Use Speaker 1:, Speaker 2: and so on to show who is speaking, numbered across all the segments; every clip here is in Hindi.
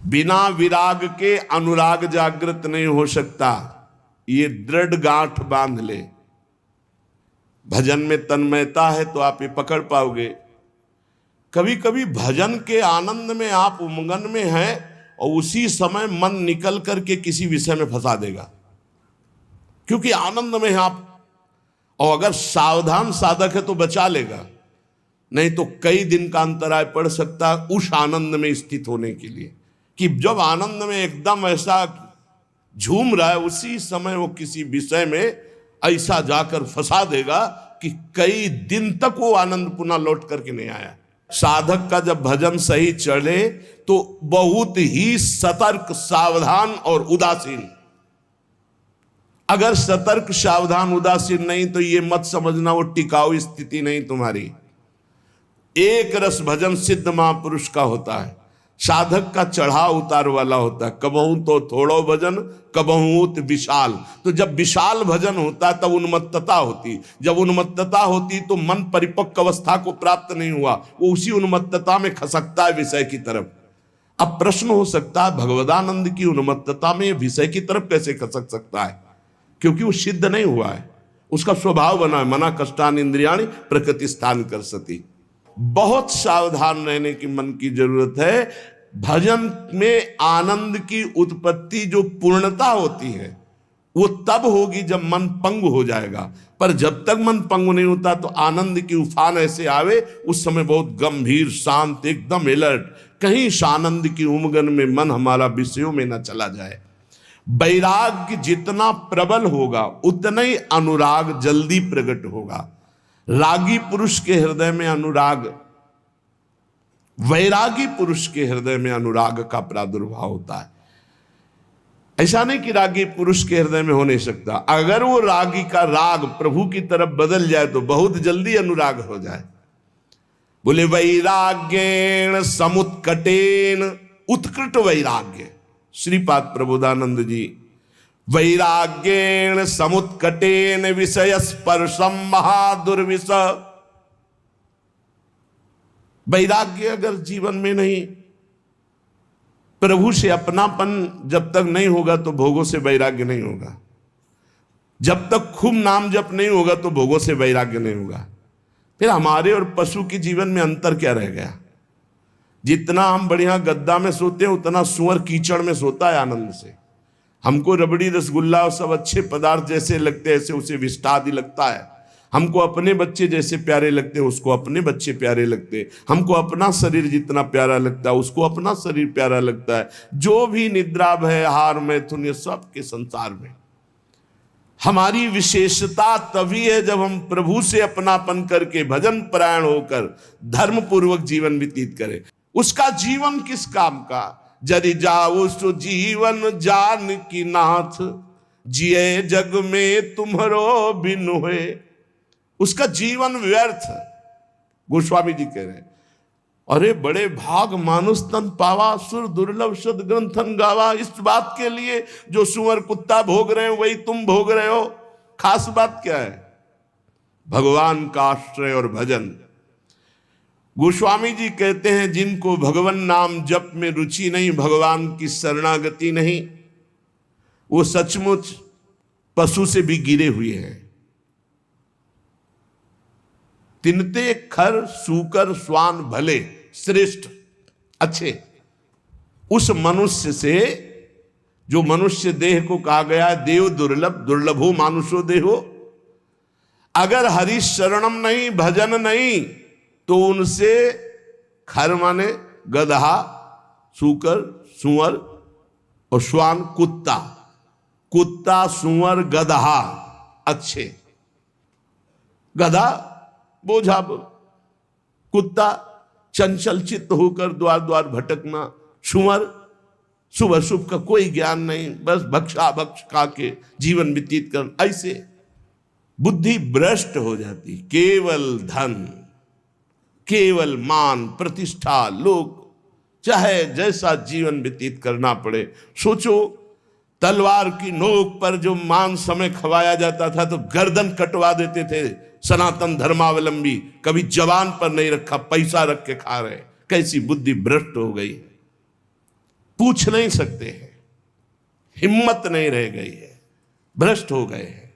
Speaker 1: बिना विराग के अनुराग जागृत नहीं हो सकता, ये दृढ़ गांठ बांध ले। भजन में तन्मयता है तो आप ये पकड़ पाओगे। कभी कभी भजन के आनंद में आप उमंगन में हैं और उसी समय मन निकल करके किसी विषय में फंसा देगा, क्योंकि आनंद में हैं आप। और अगर सावधान साधक है तो बचा लेगा, नहीं तो कई दिन का अंतराय पड़ सकता है उस आनंद में स्थित होने के लिए, कि जब आनंद में एकदम ऐसा झूम रहा है उसी समय वो किसी विषय में ऐसा जाकर फंसा देगा कि कई दिन तक वो आनंद पुनः लौट करके नहीं आया। साधक का जब भजन सही चले तो बहुत ही सतर्क, सावधान और उदासीन। अगर सतर्क, सावधान, उदासीन नहीं तो ये मत समझना वो टिकाऊ स्थिति नहीं तुम्हारी। एक रस भजन सिद्ध महापुरुष का होता है, साधक का चढ़ाव उतार वाला होता है। कबहू तो थोड़ो भजन, कबहू तो विशाल। तो जब विशाल भजन होता तब उन्मत्तता होती, जब उन्मत्तता होती तो मन परिपक्व अवस्था को प्राप्त नहीं हुआ, वो उसी उन्मत्तता में खसकता है विषय की तरफ। अब प्रश्न हो सकता है भगवदानंद की उन्मत्तता में विषय की तरफ कैसे खसक सकता है, क्योंकि वो सिद्ध नहीं हुआ है, उसका स्वभाव बना है, मना कष्टान इंद्रियाणि प्रकृति स्थान कर सती। बहुत सावधान रहने की मन की जरूरत है। भजन में आनंद की उत्पत्ति जो पूर्णता होती है वो तब होगी जब मन पंग हो जाएगा, पर जब तक मन पंग नहीं होता तो आनंद की उफान ऐसे आवे, उस समय बहुत गंभीर, शांत, एकदम अलर्ट, कहीं आनंद की उमगन में मन हमारा विषयों में न चला जाए। वैराग्य जितना प्रबल होगा उतना ही अनुराग जल्दी प्रकट होगा। रागी पुरुष के हृदय में अनुराग, वैरागी पुरुष के हृदय में अनुराग का प्रादुर्भाव होता है। ऐसा नहीं कि रागी पुरुष के हृदय में हो नहीं सकता, अगर वो रागी का राग प्रभु की तरफ बदल जाए तो बहुत जल्दी अनुराग हो जाए। बोले वैराग्येण समुत्कटेन, उत्कृट वैराग्य, श्रीपाद प्रबोधानंद जी, वैराग्येण समुत्कटेन विषय स्पर्शम महादुर्विष। वैराग्य अगर जीवन में नहीं, प्रभु से अपनापन जब तक नहीं होगा तो भोगों से वैराग्य नहीं होगा। जब तक खूब नाम जप नहीं होगा तो भोगों से वैराग्य नहीं होगा। फिर हमारे और पशु के जीवन में अंतर क्या रह गया? जितना हम बढ़िया गद्दा में सोते हैं उतना सुअर कीचड़ में सोता है आनंद से। हमको रबड़ी, रसगुल्ला और सब अच्छे पदार्थ जैसे लगते हैं ऐसे उसे विष्टा आदि लगता है। हमको अपने बच्चे जैसे प्यारे लगते हैं उसको अपने बच्चे प्यारे लगते हैं। हमको अपना शरीर जितना प्यारा लगता है उसको अपना शरीर प्यारा लगता है। जो भी निद्रा भय हार मैथुन ये सब के संसार में हमारी विशेषता तभी है जब हम प्रभु से अपनापन करके भजन परायण होकर धर्म पूर्वक जीवन व्यतीत करें। उसका जीवन किस काम का? जरि जाओ सो जीवन जान की नाथ, जिए जग में तुम्हारो बिन हुए। उसका जीवन व्यर्थ। गोस्वामी जी कह रहे हैं, अरे बड़े भाग मानुष तन पावा, सुर दुर्लभ सद ग्रंथन गावा। इस बात के लिए जो सुअर कुत्ता भोग रहे हो वही तुम भोग रहे हो। खास बात क्या है? भगवान का आश्रय और भजन। गोस्वामी जी कहते हैं जिनको भगवान नाम जप में रुचि नहीं, भगवान की शरणागति नहीं, वो सचमुच पशु से भी गिरे हुए हैं। तिनते खर सूकर स्वान भले, श्रेष्ठ अच्छे। उस मनुष्य से, जो मनुष्य देह को कहा गया है देव दुर्लभ, दुर्लभो मानुषो देहो, अगर हरि शरणम नहीं, भजन नहीं, तो उनसे खर माने गधा, सूकर, सुअर और श्वान कुत्ता। कुत्ता, सुअर, गधा अच्छे। गधा बोझा, कुत्ता चंचल चित्त होकर द्वार द्वार भटकना, सुअर सुबह शुभ का कोई ज्ञान नहीं, बस भक्षा भक्ष खा के जीवन व्यतीत कर। ऐसे बुद्धि भ्रष्ट हो जाती। केवल धन, केवल मान प्रतिष्ठा, लोग चाहे जैसा जीवन व्यतीत करना पड़े। सोचो तलवार की नोक पर जो मान समय खवाया जाता था तो गर्दन कटवा देते थे सनातन धर्मावलंबी। कभी जवान पर नहीं रखा, पैसा रख के खा रहे। कैसी बुद्धि भ्रष्ट हो गई। पूछ नहीं सकते हैं, हिम्मत नहीं रह गई है, भ्रष्ट हो गए हैं।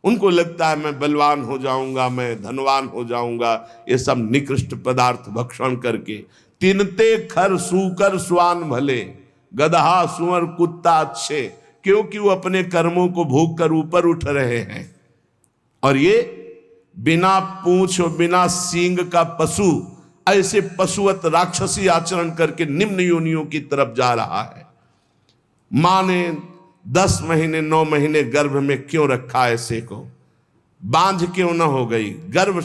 Speaker 1: उनको लगता है मैं बलवान हो जाऊंगा, मैं धनवान हो जाऊंगा, ये सब निकृष्ट पदार्थ भक्षण करके। तिनते खर सूकर स्वान भले, गदहा सुअर कुत्ता अच्छे, क्योंकि वो अपने कर्मों को भोग कर ऊपर उठ रहे हैं। और ये बिना पूंछ और बिना सींग का पशु ऐसे पशुवत राक्षसी आचरण करके निम्न योनियों की तरफ जा रहा है। मां ने 10 महीने 9 महीने गर्भ में क्यों रखा ऐसे को? बांझ क्यों न हो गई? गर्भ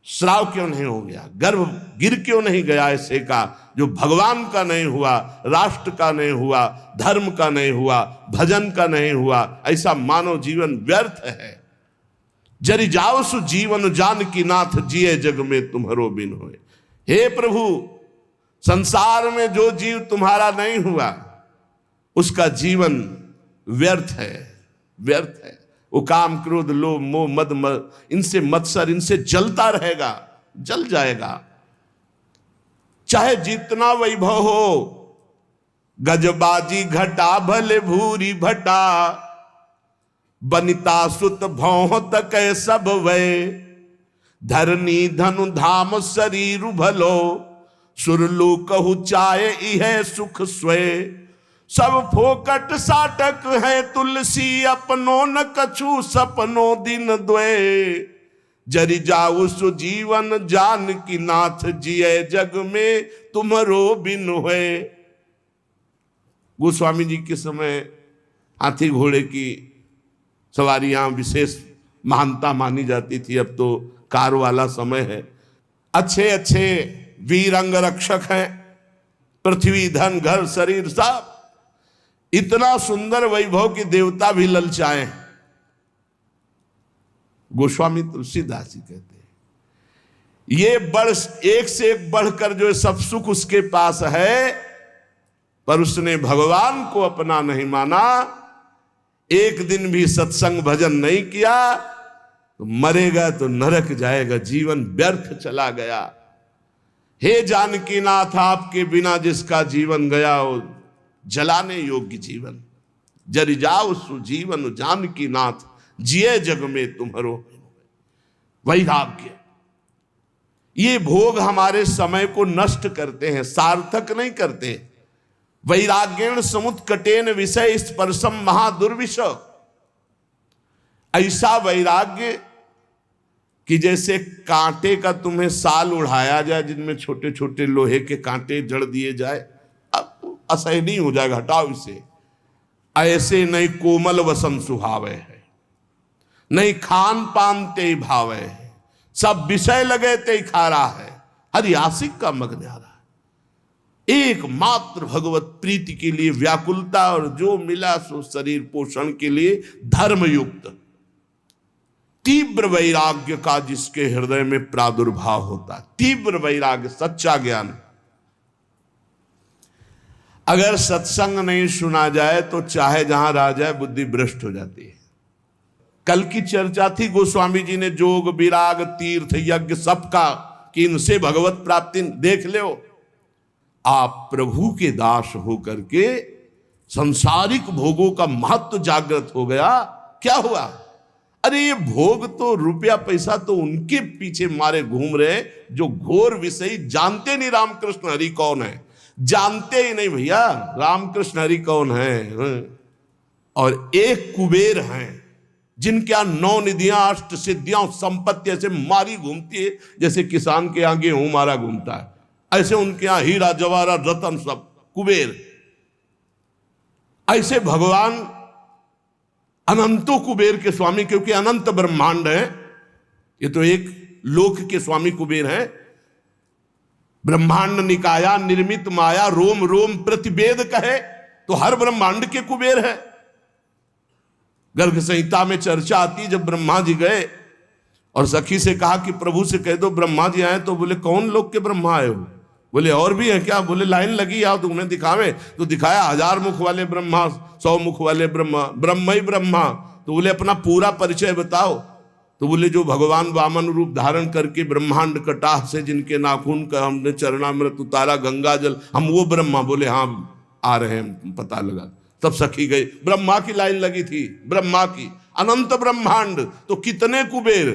Speaker 1: श्राव क्यों नहीं हो गया? गर्भ गिर क्यों नहीं गया ऐसे का, जो भगवान का नहीं हुआ, राष्ट्र का नहीं हुआ, धर्म का नहीं हुआ, भजन का नहीं हुआ? ऐसा मानव जीवन व्यर्थ है। जरि जाओ सु जीवन जानकी नाथ, जिए जग में तुम्हारो बिन होए। हे प्रभु, संसार में जो जीव तुम्हारा नहीं हुआ उसका जीवन व्यर्थ है, व्यर्थ है। वो काम क्रोध लोभ मोह मद इनसे मत्सर इनसे जलता रहेगा, जल जाएगा। चाहे जितना वैभव हो, गजबाजी घटा भले भूरी भटा, बनिता सुत भौह तक सब वै, धरनी धनु धाम शरीर भलो, सुरलू कहु चाहे इह सुख स्वय। सब फोकट साटक है तुलसी, अपनो न कछु सपनो दिन द्वे। जरि जाऊ सु जीवन जान की नाथ, जिए जग में तुम्हारो बिन होए। गोस्वामी जी के समय हाथी घोड़े की सवारी यहाँ विशेष महानता मानी जाती थी। अब तो कार वाला समय है। अच्छे अच्छे वीर अंग रक्षक हैं, पृथ्वी धन घर शरीर सब इतना सुंदर वैभव की देवता भी ललचाए। गोस्वामी तुलसीदास जी कहते हैं ये बढ़ एक से एक बढ़कर जो सब सुख उसके पास है, पर उसने भगवान को अपना नहीं माना, एक दिन भी सत्संग भजन नहीं किया, तो मरेगा तो नरक जाएगा, जीवन व्यर्थ चला गया। हे जानकी नाथ, आपके बिना जिसका जीवन गया वो जलाने योग्य जीवन। जरि जाओ सु जीवन जानकी नाथ, जिए जग में तुम्हारो वैराग्य। ये भोग हमारे समय को नष्ट करते हैं, सार्थक नहीं करते। वैराग्येण समुत्कटेन विषय स्पर्शम महादुर्विष। ऐसा वैराग्य कि जैसे कांटे का तुम्हें साल उड़ाया जाए, जिनमें छोटे छोटे लोहे के कांटे जड़ दिए जाए, अब असह्य नहीं हो जाएगा, हटाओ इसे। ऐसे नहीं कोमल वसन सुहावे है, नहीं खान पान ते भावे है, सब विषय लगे ते खा रहा है, हरि आशिक का मग्न आ रहा है। एकमात्र भगवत प्रीति के लिए व्याकुलता, और जो मिला सो शरीर पोषण के लिए धर्मयुक्त तीव्र वैराग्य का जिसके हृदय में प्रादुर्भाव होता है। तीव्र वैराग्य, सच्चा ज्ञान। अगर सत्संग नहीं सुना जाए तो चाहे जहां रह जाए बुद्धि भ्रष्ट हो जाती है। कल की चर्चा थी, गोस्वामी जी ने जोग विराग तीर्थ यज्ञ सबका कि इनसे भगवत प्राप्ति देख लो। आप प्रभु के दास होकर के संसारिक भोगों का महत्व जागृत हो गया। क्या हुआ? अरे ये भोग तो, रुपया पैसा तो उनके पीछे मारे घूम रहे जो घोर विषयी, जानते नहीं रामकृष्ण हरि कौन है, जानते ही नहीं भैया रामकृष्ण हरि कौन है। और एक कुबेर हैं जिनके यहाँ 9 निधियां, 8 सिद्धियां, संपत्ति ऐसे मारी घूमती है जैसे किसान के यहाँ गेहूं मारा घूमता है, ऐसे उनके यहाँ हीरा जवाहरात रतन सब कुबेर। ऐसे भगवान अनंतो कुबेर के स्वामी, क्योंकि अनंत ब्रह्मांड है, ये तो एक लोक के स्वामी कुबेर हैं। ब्रह्मांड निकाया निर्मित माया, रोम रोम प्रतिवेद कहे, तो हर ब्रह्मांड के कुबेर है। गर्ग संहिता में चर्चा आती, जब ब्रह्मा जी गए और सखी से कहा कि प्रभु से कह दो ब्रह्मा जी आए, तो बोले कौन लोग के ब्रह्मा आए हो? बोले और भी है क्या? बोले लाइन लगी आओ तो उन्हें दिखावे। तो दिखाया 1000 मुख वाले ब्रह्मा, 100 मुख वाले ब्रह्मा, ब्रह्म ही ब्रह्मा। तो बोले अपना पूरा परिचय बताओ। तो बोले जो भगवान वामन रूप धारण करके ब्रह्मांड कटाह से जिनके नाखून का हमने चरणामृत उतारा, गंगा जल, हम वो ब्रह्मा। बोले हाँ आ रहे हैं पता लगा। तब सखी गई, ब्रह्मा की लाइन लगी थी, ब्रह्मा की, अनंत ब्रह्मांड तो कितने कुबेर,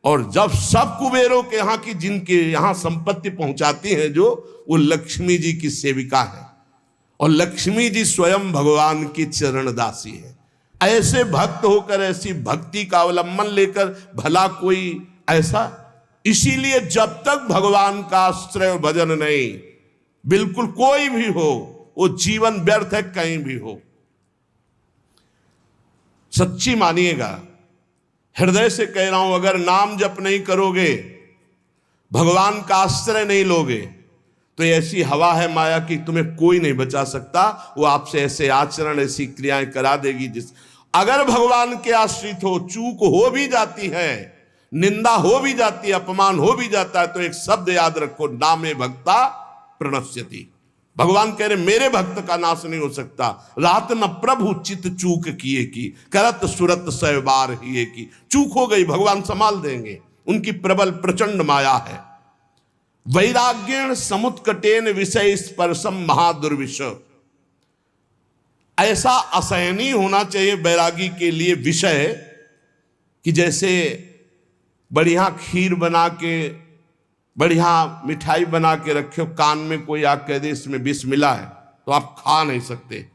Speaker 1: और जब सब कुबेरों के यहाँ की जिनके यहाँ संपत्ति पहुंचाती है जो, वो लक्ष्मी जी की सेविका है, और लक्ष्मी जी स्वयं भगवान की चरण दासी है। ऐसे भक्त होकर, ऐसी भक्ति का अवलंबन लेकर भला कोई ऐसा, इसीलिए जब तक भगवान का आश्रय और भजन नहीं, बिल्कुल कोई भी हो, वो जीवन व्यर्थ है, कहीं भी हो। सच्ची मानिएगा, हृदय से कह रहा हूं, अगर नाम जप नहीं करोगे, भगवान का आश्रय नहीं लोगे, तो ऐसी हवा है माया की तुम्हें कोई नहीं बचा सकता। वो आपसे ऐसे आचरण, ऐसी क्रियाएं करा देगी जिस, अगर भगवान के आश्रित हो, चूक हो भी जाती है, निंदा हो भी जाती है, अपमान हो भी जाता है, तो एक शब्द याद रखो, नामे भक्ता प्रणश्यति। भगवान कह रहे मेरे भक्त का नाश नहीं हो सकता। रात न प्रभु चित चूक किए की, करत सुरत सै बार हिए की। चूक हो गई, भगवान संभाल देंगे, उनकी प्रबल प्रचंड माया है। वैराग्येण समुत्कटेन विषय स्पर्शम महादुर्विष। ऐसा असहनीय होना चाहिए वैरागी के लिए विषय, कि जैसे बढ़िया खीर बना के, बढ़िया मिठाई बना के रखे हो, कान में कोई आग कह दे इसमें विष मिला है, तो आप खा नहीं सकते।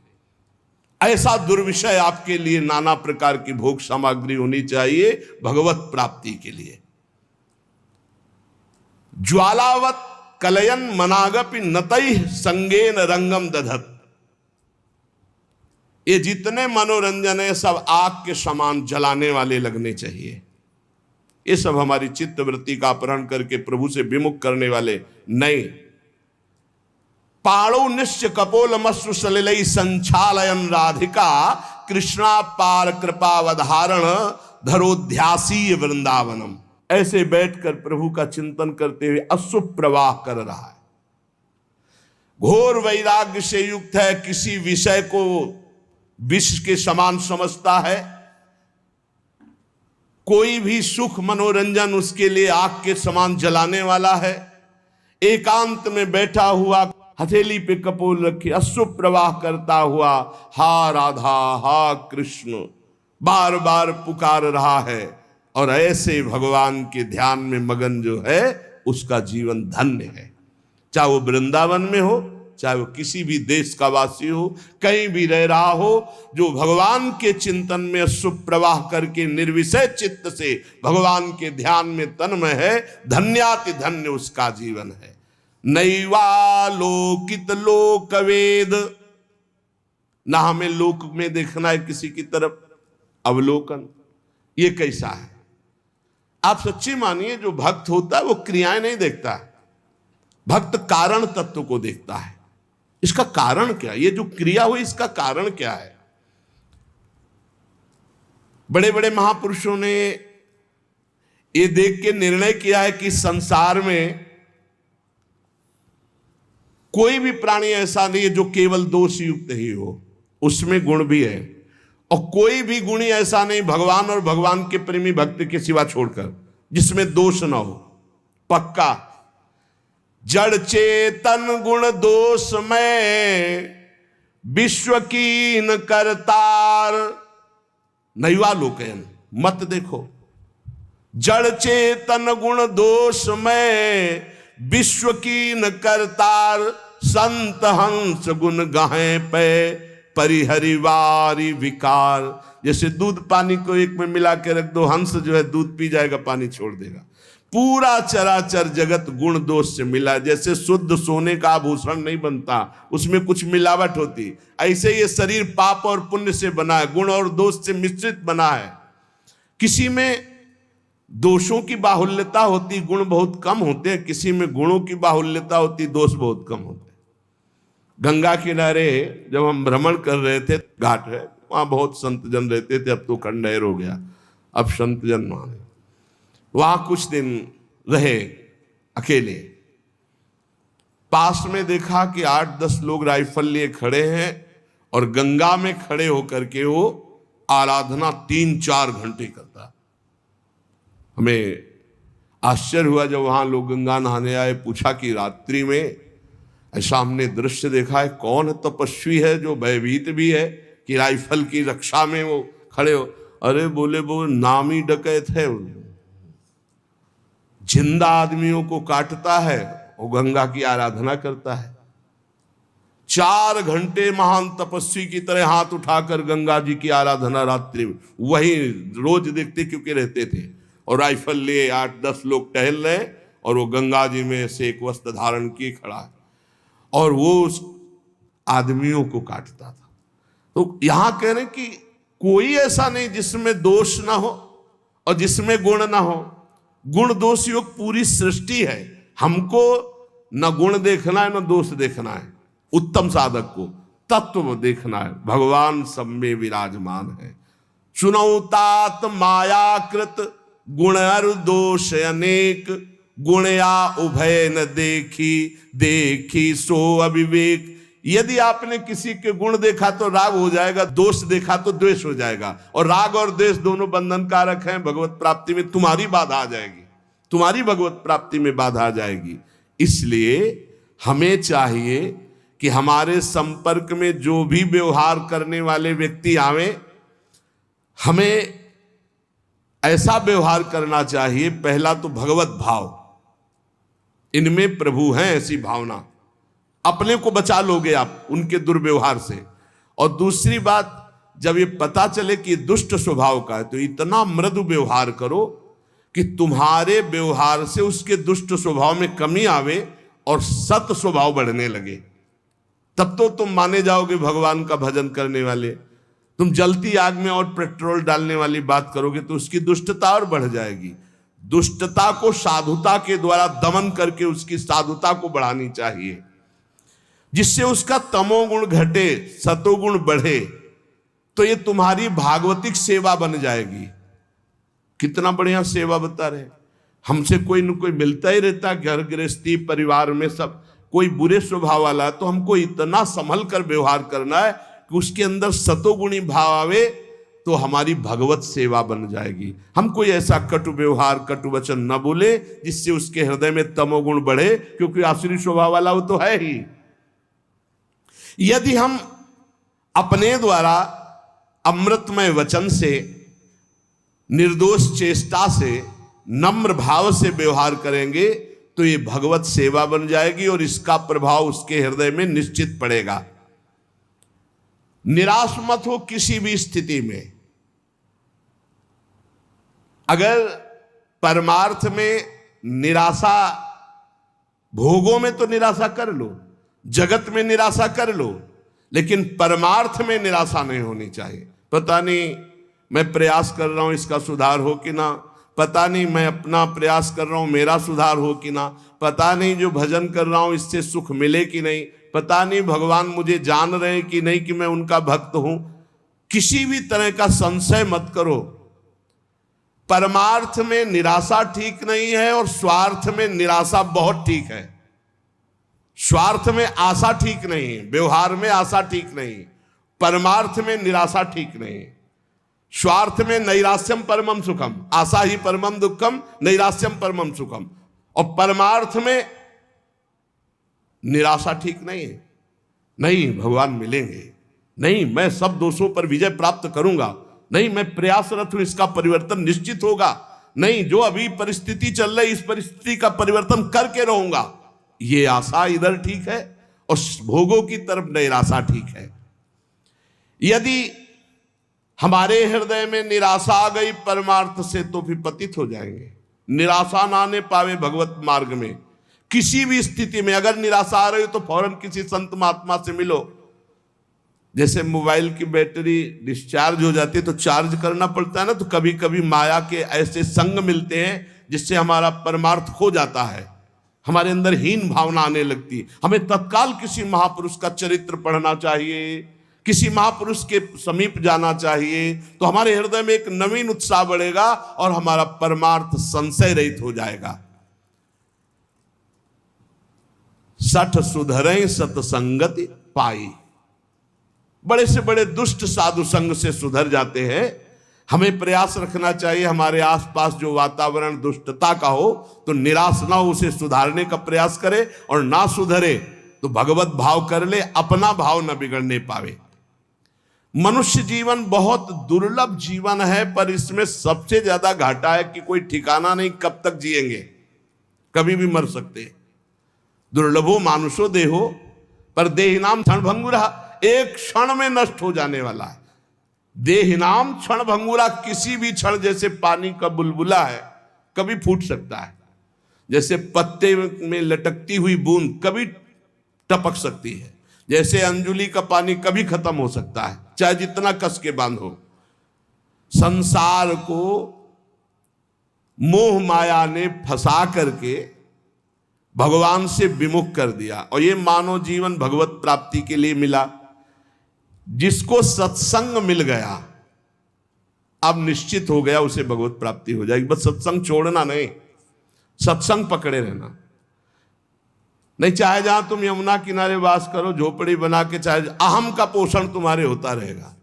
Speaker 1: ऐसा दुर्विषय आपके लिए नाना प्रकार की भोग सामग्री होनी चाहिए भगवत प्राप्ति के लिए। ज्वालावत कलयन मनागपि नतई संगेन रंगम दधत। ये जितने मनोरंजन है सब आग के समान जलाने वाले लगने चाहिए। ये सब हमारी चित्त वृत्ति का अपहरण करके प्रभु से विमुख करने वाले नहीं। पाणो निश्च कपोल मश्रु सलिलई संचालयन राधिका, कृष्णा पार कृपावधारण धरोध्यासी वृंदावनम। ऐसे बैठकर प्रभु का चिंतन करते हुए अश्रु प्रवाह कर रहा है, घोर वैराग्य से युक्त है, किसी विषय को विष के समान समझता है, कोई भी सुख मनोरंजन उसके लिए आग के समान जलाने वाला है। एकांत में बैठा हुआ, हथेली पे कपोल रखी, अश्रु प्रवाह करता हुआ हा राधा हा कृष्ण बार बार पुकार रहा है, और ऐसे भगवान के ध्यान में मगन जो है उसका जीवन धन्य है। चाहे वो वृंदावन में हो, चाहे वो किसी भी देश का वासी हो, कहीं भी रह रहा हो, जो भगवान के चिंतन में सुप्रवाह करके निर्विषय चित्त से भगवान के ध्यान में तन्मय है, धन्याति धन्य उसका जीवन है। नैवालोकित लोकवेद, ना हमें लोक में देखना है किसी की तरफ, अवलोकन ये कैसा है। आप सच्ची मानिए, जो भक्त होता है वो क्रियाएं नहीं देखता है, भक्त कारण तत्व को देखता है। इसका कारण क्या, ये जो क्रिया हुई इसका कारण क्या है। बड़े बड़े महापुरुषों ने ये देख के निर्णय किया है कि संसार में कोई भी प्राणी ऐसा नहीं है जो केवल दोष युक्त ही हो, उसमें गुण भी है, और कोई भी गुणी ऐसा नहीं भगवान और भगवान के प्रेमी भक्त के सिवा छोड़कर जिसमें दोष ना हो। पक्का जड़ चेतन गुण दोष में विश्व कीन करतार, नैवा लोकयन मत देखो। जड़ चेतन गुण दोष में विश्व कीन करतार, संत हंस गुण गाहे पे परिहरिवारी विकार। जैसे दूध पानी को एक में मिला के रख दो, हंस जो है दूध पी जाएगा, पानी छोड़ देगा। पूरा चराचर जगत गुण दोष से मिला। जैसे शुद्ध सोने का आभूषण नहीं बनता, उसमें कुछ मिलावट होती, ऐसे ये शरीर पाप और पुण्य से बना है, गुण और दोष से मिश्रित बना है। किसी में दोषों की बाहुल्यता होती, गुण बहुत कम होते हैं, किसी में गुणों की बाहुल्यता होती, दोष बहुत कम होते हैं। गंगा किनारे जब हम भ्रमण कर रहे थे, घाट है वहां, बहुत संत जन रहते थे, अब तो खंडहर हो गया, अब संत जन वहां। वहां कुछ दिन रहे अकेले, पास में देखा कि 8-10 लोग राइफल लिए खड़े हैं और गंगा में खड़े होकर के वो आराधना 3-4 घंटे करता। हमें आश्चर्य हुआ जब वहां लोग गंगा नहाने आए, पूछा कि रात्रि में ऐसा हमने दृश्य देखा है। कौन तपस्वी है जो भयभीत भी है कि राइफल की रक्षा में वो खड़े हो। अरे बोले वो नामी डकैत है, जिंदा आदमियों को काटता है, वो गंगा की आराधना करता है। 4 घंटे महान तपस्वी की तरह हाथ उठाकर गंगा जी की आराधना रात्रि में वही रोज देखते, क्योंकि रहते थे। और राइफल लिए 8-10 लोग टहल रहे और वो गंगा जी में से एक वस्त्र धारण किए खड़ा है और वो उस आदमियों को काटता था। तो यहां कह रहे कि कोई ऐसा नहीं जिसमें दोष ना हो और जिसमें गुण ना हो। गुण दोष युक्त पूरी सृष्टि है। हमको न गुण देखना है न दोष देखना है। उत्तम साधक को तत्व देखना है। भगवान सब में विराजमान है। सुनौ तात मायाकृत गुण और दोष अनेक, गुणया उभय न देखी, देखी सो अविवेक। यदि आपने किसी के गुण देखा तो राग हो जाएगा, दोष देखा तो द्वेष हो जाएगा। और राग और द्वेष दोनों बंधन कारक हैं। भगवत प्राप्ति में तुम्हारी बाधा आ जाएगी, तुम्हारी भगवत प्राप्ति में बाधा आ जाएगी। इसलिए हमें चाहिए कि हमारे संपर्क में जो भी व्यवहार करने वाले व्यक्ति आवे, हमें ऐसा व्यवहार करना चाहिए। पहला तो भगवत भाव, इनमें प्रभु हैं, ऐसी भावना। अपने को बचा लोगे आप उनके दुर्व्यवहार से। और दूसरी बात, जब ये पता चले कि दुष्ट स्वभाव का है तो इतना मृदु व्यवहार करो कि तुम्हारे व्यवहार से उसके दुष्ट स्वभाव में कमी आवे और सत स्वभाव बढ़ने लगे। तब तो तुम माने जाओगे भगवान का भजन करने वाले। तुम जलती आग में और पेट्रोल डालने वाली बात करोगे तो उसकी दुष्टता और बढ़ जाएगी। दुष्टता को साधुता के द्वारा दमन करके उसकी साधुता को बढ़ानी चाहिए, जिससे उसका तमोगुण घटे, सतोगुण बढ़े। तो ये तुम्हारी भागवतिक सेवा बन जाएगी। कितना बढ़िया सेवा बता रहे। हमसे कोई न कोई मिलता ही रहता, घर गृहस्थी परिवार में सब कोई बुरे स्वभाव वाला है तो हमको इतना संभल कर व्यवहार करना है कि उसके अंदर सतोगुणी भाव आवे, तो हमारी भगवत सेवा बन जाएगी। हम कोई ऐसा कटु व्यवहार, कटु वचन न बोले जिससे उसके हृदय में तमोगुण बढ़े, क्योंकि आसुरी स्वभाव वाला वो तो है ही। यदि हम अपने द्वारा अमृतमय वचन से, निर्दोष चेष्टा से, नम्र भाव से व्यवहार करेंगे तो ये भगवत सेवा बन जाएगी और इसका प्रभाव उसके हृदय में निश्चित पड़ेगा। निराश मत हो किसी भी स्थिति में। अगर परमार्थ में निराशा, भोगों में तो निराशा कर लो, जगत में निराशा कर लो, लेकिन परमार्थ में निराशा नहीं होनी चाहिए। पता नहीं मैं प्रयास कर रहा हूं इसका सुधार हो कि ना, पता नहीं मैं अपना प्रयास कर रहा हूं मेरा सुधार हो कि ना, पता नहीं जो भजन कर रहा हूं इससे सुख मिले कि नहीं, पता नहीं भगवान मुझे जान रहे हैं कि नहीं कि मैं उनका भक्त हूं। किसी भी तरह का संशय मत करो। परमार्थ में निराशा ठीक नहीं है और स्वार्थ में निराशा बहुत ठीक है। स्वार्थ में आशा ठीक नहीं, व्यवहार में आशा ठीक नहीं, परमार्थ में निराशा ठीक नहीं। स्वार्थ में नैराश्यम परमम सुखम, आशा ही परमम दुखम, नैराश्यम परमम सुखम। और परमार्थ में निराशा ठीक नहीं है। नहीं भगवान मिलेंगे, नहीं मैं सब दोषों पर विजय प्राप्त करूंगा, नहीं मैं प्रयासरत हूं इसका परिवर्तन निश्चित होगा, नहीं जो अभी परिस्थिति चल रही इस परिस्थिति का परिवर्तन करके रहूंगा, ये आशा इधर ठीक है और भोगों की तरफ निराशा ठीक है। यदि हमारे हृदय में निराशा आ गई परमार्थ से तो फिर पतित हो जाएंगे। निराशा ना आने पावे भगवत मार्ग में। किसी भी स्थिति में अगर निराशा आ रही हो तो फौरन किसी संत महात्मा से मिलो। जैसे मोबाइल की बैटरी डिस्चार्ज हो जाती है तो चार्ज करना पड़ता है ना, तो कभी कभी माया के ऐसे संग मिलते हैं जिससे हमारा परमार्थ खो जाता है, हमारे अंदर हीन भावना आने लगती है। हमें तत्काल किसी महापुरुष का चरित्र पढ़ना चाहिए, किसी महापुरुष के समीप जाना चाहिए, तो हमारे हृदय में एक नवीन उत्साह बढ़ेगा और हमारा परमार्थ संशय रहित हो जाएगा। सठ सुधरे सतसंगति पाई। बड़े से बड़े दुष्ट साधु संग से सुधर जाते हैं। हमें प्रयास रखना चाहिए हमारे आसपास जो वातावरण दुष्टता का हो तो निराश ना हो, उसे सुधारने का प्रयास करें, और ना सुधरे तो भगवत भाव कर ले, अपना भाव न बिगड़ने पावे। मनुष्य जीवन बहुत दुर्लभ जीवन है, पर इसमें सबसे ज्यादा घाटा है कि कोई ठिकाना नहीं कब तक जिएंगे, कभी भी मर सकते। दुर्लभो मानुषो देहो पर देहिनाम क्षण भंगुरा, एक क्षण में नष्ट हो जाने वाला है। देहिनाम क्षण भंगुरा, किसी भी क्षण, जैसे पानी का बुलबुला है कभी फूट सकता है, जैसे पत्ते में लटकती हुई बूंद कभी टपक सकती है, जैसे अंजुली का पानी कभी खत्म हो सकता है, चाहे जितना कस के बांधो। संसार को मोह माया ने फंसा करके भगवान से विमुख कर दिया, और ये मानव जीवन भगवत प्राप्ति के लिए मिला। जिसको सत्संग मिल गया, अब निश्चित हो गया उसे भगवत प्राप्ति हो जाएगी। बस सत्संग छोड़ना नहीं, सत्संग पकड़े रहना। नहीं, चाहे जहां तुम यमुना किनारे वास करो, झोपड़ी बना के, चाहे अहम का पोषण तुम्हारे होता रहेगा।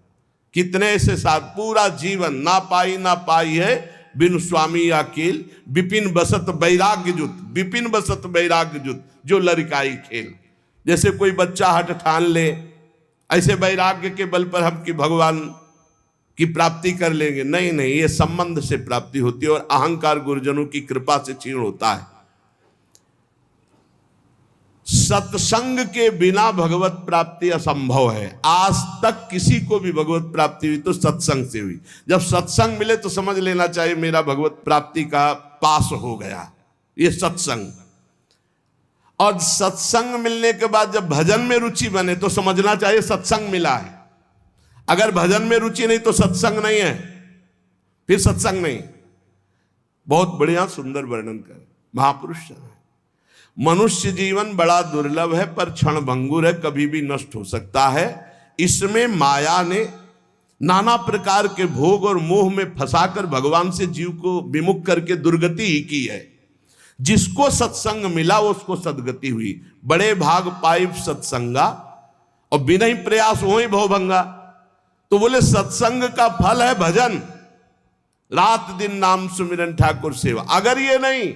Speaker 1: कितने ऐसे साथ पूरा जीवन ना पाई है बिन स्वामी अकेल, विपिन बसत वैराग्य जुत, विपिन बसत वैराग्य जुत, जो लड़काई खेल। जैसे कोई बच्चा हट ठान ले, ऐसे वैराग्य के बल पर हम कि भगवान की प्राप्ति कर लेंगे, नहीं नहीं, ये संबंध से प्राप्ति होती है, और अहंकार गुरुजनों की कृपा से क्षीण होता है। सत्संग के बिना भगवत प्राप्ति असंभव है। आज तक किसी को भी भगवत प्राप्ति हुई तो सत्संग से हुई। जब सत्संग मिले तो समझ लेना चाहिए मेरा भगवत प्राप्ति का पास हो गया, ये सत्संग। और सत्संग मिलने के बाद जब भजन में रुचि बने तो समझना चाहिए सत्संग मिला है। अगर भजन में रुचि नहीं तो सत्संग नहीं है, फिर सत्संग नहीं। बहुत बढ़िया सुंदर वर्णन कर महापुरुष। मनुष्य जीवन बड़ा दुर्लभ है, पर क्षण भंगुर है, कभी भी नष्ट हो सकता है। इसमें माया ने नाना प्रकार के भोग और मोह में फंसाकर भगवान से जीव को विमुख करके दुर्गति ही की है। जिसको सत्संग मिला उसको सदगति हुई। बड़े भाग पाइप सत्संगा और बिना ही प्रयास हो ही भवभंगा। तो बोले सत्संग का फल है भजन, रात दिन नाम सुमिरन ठाकुर सेवा। अगर ये नहीं,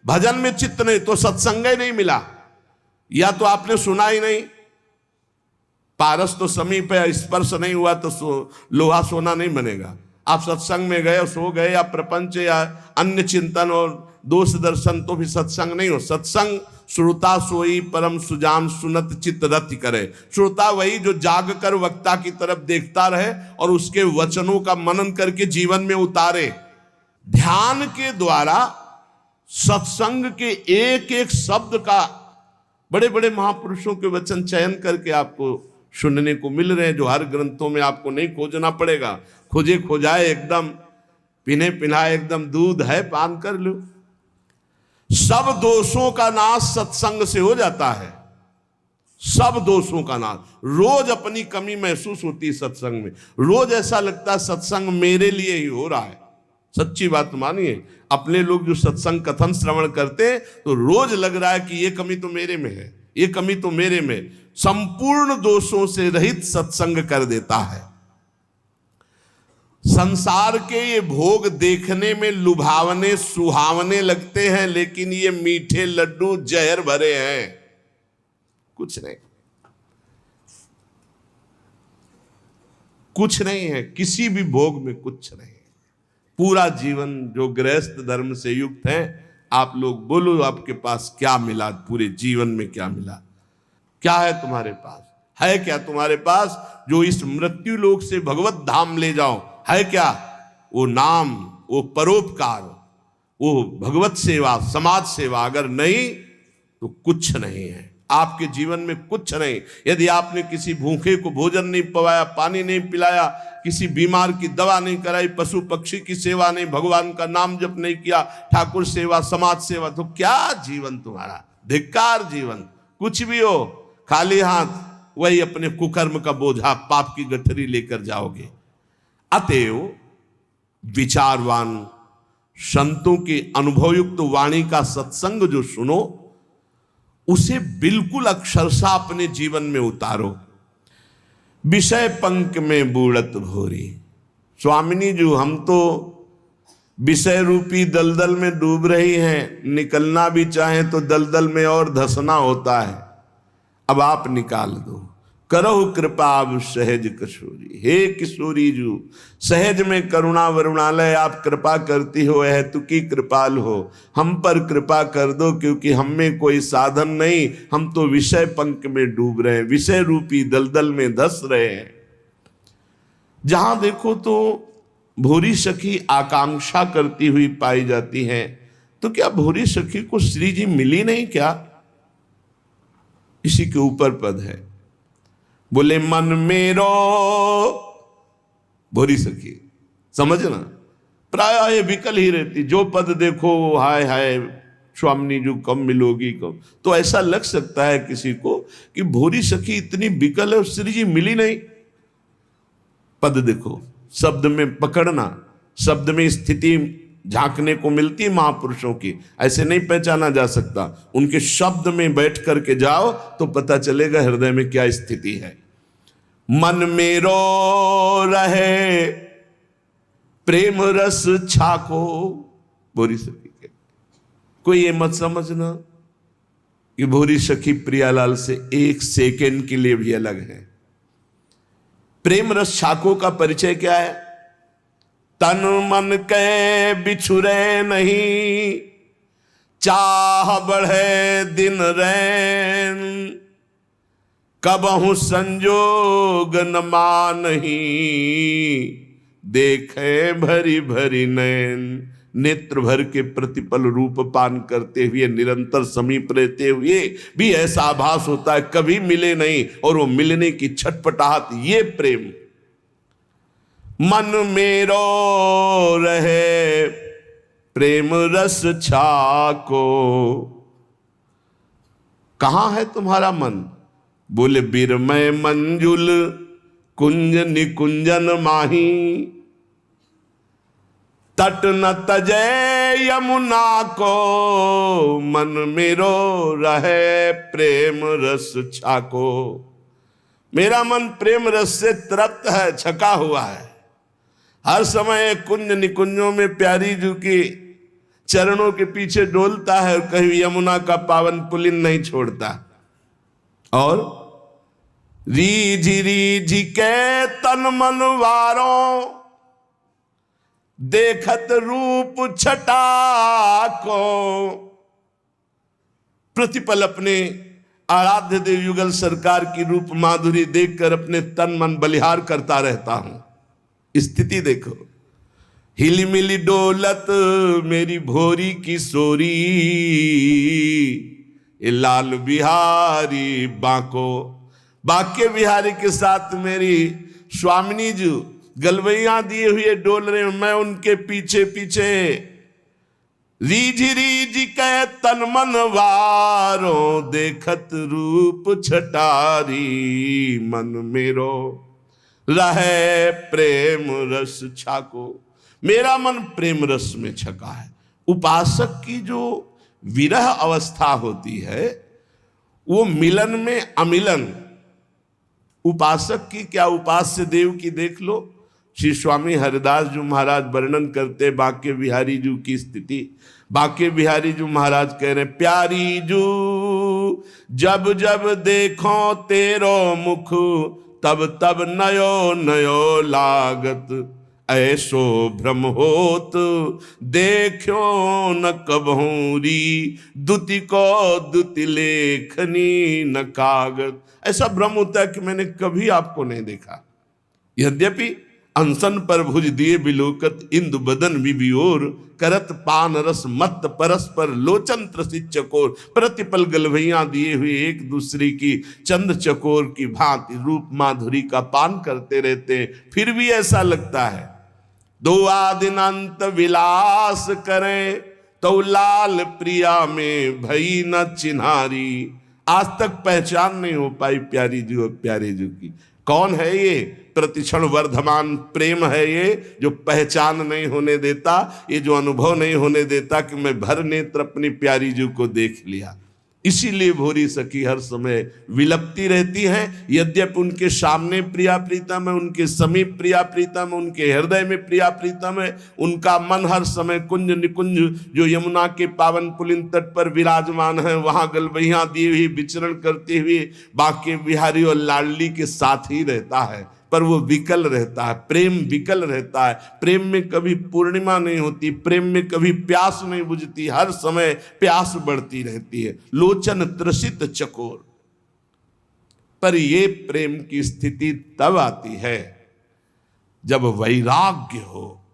Speaker 1: भजन में चित्त नहीं, तो सत्संग ही नहीं मिला, या तो आपने सुना ही नहीं। पारस तो समीप है, स्पर्श नहीं हुआ तो लोहा सोना नहीं बनेगा। आप सत्संग में गए, सो गए, या प्रपंच या अन्य चिंतन और दोष दर्शन, तो भी सत्संग नहीं हो। सत्संग श्रोता सोई परम सुजान सुनत चित्त रति करे। श्रोता वही जो जाग कर वक्ता की तरफ देखता रहे और उसके वचनों का मनन करके जीवन में उतारे। ध्यान के द्वारा सत्संग के एक एक शब्द का बड़े बड़े महापुरुषों के वचन चयन करके आपको सुनने को मिल रहे हैं, जो हर ग्रंथों में आपको नहीं खोजना पड़ेगा। खोजे खोजाए एकदम, पिने पिनाए एकदम दूध है, पान कर लो। सब दोषों का नाश सत्संग से हो जाता है, सब दोषों का नाश। रोज अपनी कमी महसूस होती है सत्संग में, रोज ऐसा लगता है सत्संग मेरे लिए ही हो रहा है। सच्ची बात मानिए, अपने लोग जो सत्संग कथन श्रवण करते तो रोज लग रहा है कि ये कमी तो मेरे में है, ये कमी तो मेरे में। संपूर्ण दोषों से रहित सत्संग कर देता है। संसार के ये भोग देखने में लुभावने सुहावने लगते हैं, लेकिन ये मीठे लड्डू जहर भरे हैं, कुछ नहीं, कुछ नहीं है। किसी भी भोग में कुछ नहीं। पूरा जीवन जो गृहस्थ धर्म से युक्त है, आप लोग बोलो आपके पास क्या मिला, पूरे जीवन में क्या मिला? क्या है तुम्हारे पास? है क्या तुम्हारे पास जो इस मृत्यु लोक से भगवत धाम ले जाओ? है क्या? वो नाम, वो परोपकार, वो भगवत सेवा, समाज सेवा। अगर नहीं तो कुछ नहीं है आपके जीवन में, कुछ नहीं। यदि आपने किसी भूखे को भोजन नहीं पवाया, पानी नहीं पिलाया, किसी बीमार की दवा नहीं कराई, पशु पक्षी की सेवा नहीं, भगवान का नाम जप नहीं किया, ठाकुर सेवा, समाज सेवा, तो क्या जीवन तुम्हारा? धिक्कार जीवन। कुछ भी हो, खाली हाथ वही अपने कुकर्म का बोझा, पाप की गठरी लेकर जाओगे। अतएव विचारवान संतों की अनुभवयुक्त वाणी का सत्संग जो सुनो, उसे बिल्कुल अक्षरशः अपने जीवन में उतारो। विषय पंख में बूढ़त भोरी। स्वामिनी जी, हम तो विषय रूपी दलदल में डूब रही हैं, निकलना भी चाहें तो दलदल में और धंसना होता है। अब आप निकाल दो। करो कृपा अब सहज किशोरी, हे किशोरी जू सहज में करुणा वरुणालय आप कृपा करती हो, हेतु की कृपाल हो, हम पर कृपा कर दो, क्योंकि हम में कोई साधन नहीं, हम तो विषय पंख में डूब रहे हैं, विषय रूपी दलदल में धस रहे हैं। जहां देखो तो भूरी सखी आकांक्षा करती हुई पाई जाती हैं, तो क्या भूरी सखी को श्री जी मिली नहीं क्या? इसी के ऊपर पद है, बोले मन मेरो, भूरी सखी समझना, प्राय ये विकल ही रहती, जो पद देखो हाय हाय स्वामिनी जो कब मिलोगी कब, तो ऐसा लग सकता है किसी को कि भूरी सखी इतनी विकल है और श्री जी मिली नहीं। पद देखो, शब्द में पकड़ना, शब्द में स्थिति झांकने को मिलती महापुरुषों की, ऐसे नहीं पहचाना जा सकता। उनके शब्द में बैठ करके जाओ तो पता चलेगा हृदय में क्या स्थिति है। मन मेरो रहे प्रेम रस छाको, भूरी सखी के कोई ये मत समझना कि भूरी सखी प्रियालाल से एक सेकेंड के लिए भी अलग है। प्रेम रस छाको का परिचय क्या है? तन मन के बिछुरे नहीं, चाह बढ़े दिन रैन, कबहु संजोग न मानही, देखे भरी भरी नैन। नेत्र भर के प्रतिपल रूप पान करते हुए, निरंतर समीप रहते हुए भी ऐसा आभास होता है कभी मिले नहीं, और वो मिलने की छटपटाहट, ये प्रेम। मन मेरो रहे प्रेम रस छाको, कहां है तुम्हारा मन? बोले बिरमय मंजुल कुंज निकुंजन माही, तट न तजय यमुना को, मन मेरो रहे प्रेम रस छाको। मेरा मन प्रेम रस से तृप्त है, छका हुआ है, हर समय कुंज निकुंजों में प्यारी जू की चरणों के पीछे डोलता है, और कहीं यमुना का पावन पुलिन नहीं छोड़ता। और रीझी के तन मन वारों, देखत रूप छटा को, प्रतिपल अपने आराध्य देव युगल सरकार की रूप माधुरी देखकर अपने तन मन बलिहार करता रहता हूं। स्थिति देखो, हिली मिली डोलत मेरी भोरी की सोरी, ये लाल बिहारी बांको, बांके बिहारी के साथ मेरी स्वामिनी जी गलवैया दिए हुए डोल रहे, मैं उनके पीछे पीछे। रीझी रीझी के तन मन वारों, देखत रूप छटारी, मन मेरो रहे प्रेम रस छाको। मेरा मन प्रेम रस में छका है। उपासक की जो विरह अवस्था होती है वो मिलन में अमिलन। उपासक की क्या, उपास्य देव की देख लो, श्री स्वामी हरिदास जी महाराज वर्णन करते बांके बिहारी जू की स्थिति। बांके बिहारी जू महाराज कह रहे, प्यारी जू जब जब देखो तेरो मुख, तब तब नयो नयो लागत, ऐसो भ्रम होत देखो न कबहूरी, दुति को दुति लेखनी न कागत। ऐसा भ्रम होता है कि मैंने कभी आपको नहीं देखा, यद्यपि अनसन पर भुज दिए बिलोकत, इंदु बदन विबियोर, करत पान रस मत परस्पर लोचन त्रसित चकोर। प्रतिपल गलवैया दिए हुए एक दूसरे की चंद चकोर की भांति रूप माधुरी का पान करते रहते, फिर भी ऐसा लगता है दो आदिनांत विलास करें, तो लाल प्रिया में भई न चिन्हारी। आज तक पहचान नहीं हो पाई प्यारी जी और प्यारे जी की। कौन है ये? प्रतिक्षण वर्धमान प्रेम है ये, जो पहचान नहीं होने देता, ये जो अनुभव नहीं होने देता कि मैं भर नेत्र अपनी प्यारी जी को देख लिया। इसीलिए भोरी सखी हर समय विलपती रहती हैं। यद्यपि उनके सामने प्रिया प्रीतम है, उनके समीप प्रिया प्रीतम है, उनके हृदय में प्रिया प्रीतम है, उनका मन हर समय कुंज निकुंज जो यमुना के पावन पुलिन तट पर विराजमान है, वहां गलबैया दी हुई विचरण करते हुए बांके बिहारी और लाडली के साथ ही रहता है। पर वो विकल रहता है, प्रेम विकल रहता है। प्रेम में कभी पूर्णिमा नहीं होती, प्रेम में कभी प्यास नहीं बुझती, हर समय प्यास बढ़ती रहती है। लोचन त्रसित चकोर। पर ये प्रेम की स्थिति तब आती है जब वैराग्य हो,